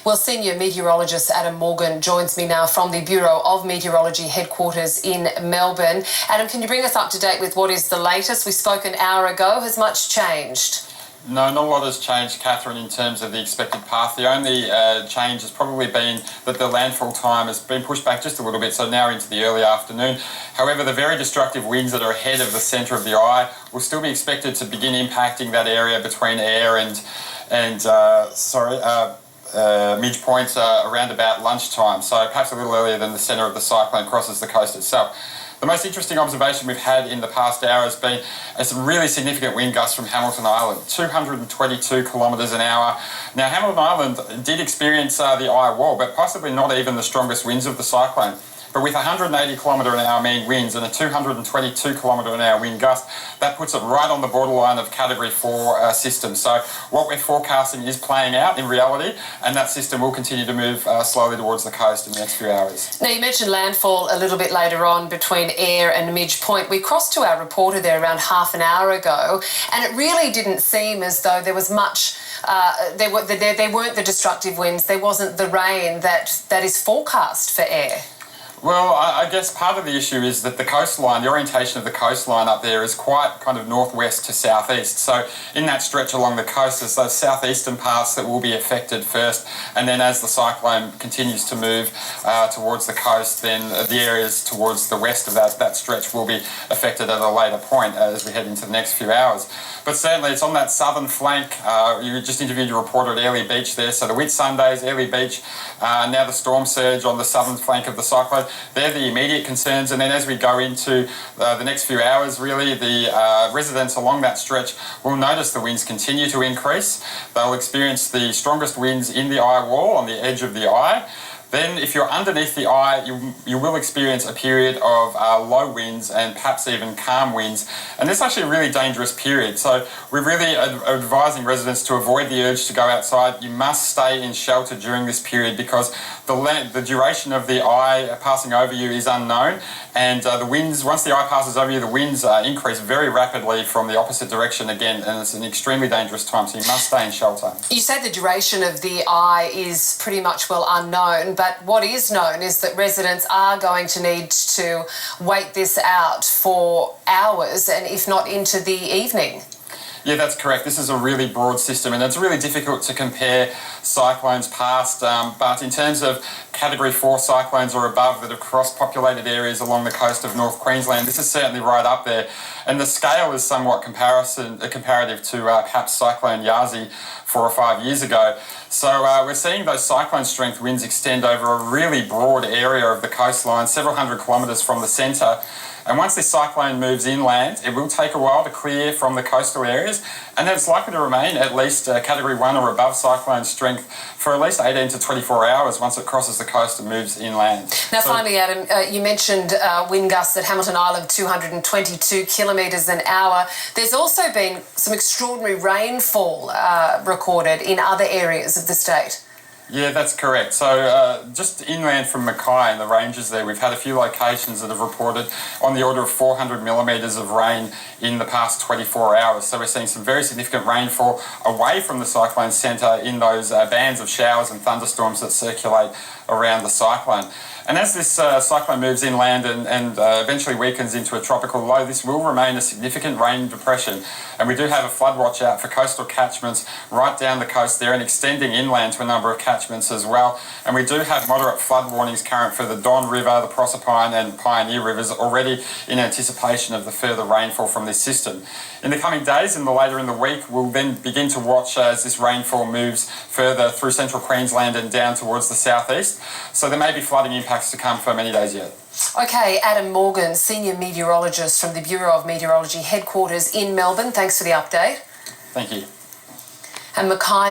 Well, Senior Meteorologist Adam Morgan joins me now from the Bureau of Meteorology headquarters in Melbourne. Adam, can you bring us up to date with what is the latest? We spoke an hour ago. Has much changed? No, not a lot has changed, Catherine, in terms of the expected path. The only change has probably been that the landfall time has been pushed back just a little bit, so now into the early afternoon. However, the very destructive winds that are ahead of the centre of the eye will still be expected to begin impacting that area between Ayr and Midge Point around about lunchtime, so perhaps a little earlier than the centre of the cyclone crosses the coast itself. The most interesting observation we've had in the past hour has been some really significant wind gusts from Hamilton Island, 222 kilometres an hour. Now, Hamilton Island did experience the eye wall, but possibly not even the strongest winds of the cyclone. But with 180 kilometre an hour mean winds and a 222 kilometre an hour wind gust, that puts it right on the borderline of Category 4 system. So what we're forecasting is playing out in reality, and that system will continue to move slowly towards the coast in the next few hours. Now, you mentioned landfall a little bit later on between Ayr and Midge Point. We crossed to our reporter there around half an hour ago, and it really didn't seem as though there was much. There weren't the destructive winds. There wasn't the rain that is forecast for Ayr. Well, I guess part of the issue is that the coastline, the orientation of the coastline up there is quite kind of northwest to southeast. So in that stretch along the coast, there's those southeastern parts that will be affected first, and then as the cyclone continues to move towards the coast, then the areas towards the west of that stretch will be affected at a later point as we head into the next few hours. But certainly it's on that southern flank. You just interviewed your reporter at Airlie Beach there, so the Whitsundays, Airlie Beach, now the storm surge on the southern flank of the cyclone. They're the immediate concerns, and then as we go into the next few hours, really, the residents along that stretch will notice the winds continue to increase. They'll experience the strongest winds in the eye wall, on the edge of the eye. Then if you're underneath the eye, you will experience a period of low winds and perhaps even calm winds. And this is actually a really dangerous period. So we're really advising residents to avoid the urge to go outside. You must stay in shelter during this period because the duration of the eye passing over you is unknown. And the winds, once the eye passes over you, the winds increase very rapidly from the opposite direction again. And it's an extremely dangerous time, so you must stay in shelter. You say the duration of the eye is pretty much well unknown. But what is known is that residents are going to need to wait this out for hours and if not into the evening. Yeah, that's correct. This is a really broad system and it's really difficult to compare cyclones past, but in terms of Category 4 cyclones or above that have crossed populated areas along the coast of North Queensland, this is certainly right up there. And the scale is somewhat comparative to perhaps Cyclone Yazi 4 or 5 years ago. So we're seeing those cyclone strength winds extend over a really broad area of the coastline, several hundred kilometres from the centre. And once this cyclone moves inland, it will take a while to clear from the coastal areas, and then it's likely to remain at least Category 1 or above cyclone strength for at least 18 to 24 hours once it crosses the coast and moves inland. Now, finally, Adam, you mentioned wind gusts at Hamilton Island, 222 kilometres an hour. There's also been some extraordinary rainfall recorded in other areas of the state. Yeah, that's correct. So just inland from Mackay in the ranges there, we've had a few locations that have reported on the order of 400 millimetres of rain in the past 24 hours. So we're seeing some very significant rainfall away from the cyclone centre in those bands of showers and thunderstorms that circulate around the cyclone. And as this cyclone moves inland and eventually weakens into a tropical low, this will remain a significant rain depression. And we do have a flood watch out for coastal catchments right down the coast there and extending inland to a number of catchments as well. And we do have moderate flood warnings current for the Don River, the Proserpine and Pioneer Rivers already in anticipation of the further rainfall from this system. In the coming days and later in the week, we'll then begin to watch as this rainfall moves further through central Queensland and down towards the southeast. So there may be flooding impacts to come for many days yet. Okay, Adam Morgan, Senior Meteorologist from the Bureau of Meteorology headquarters in Melbourne. Thanks for the update. Thank you. And Mackay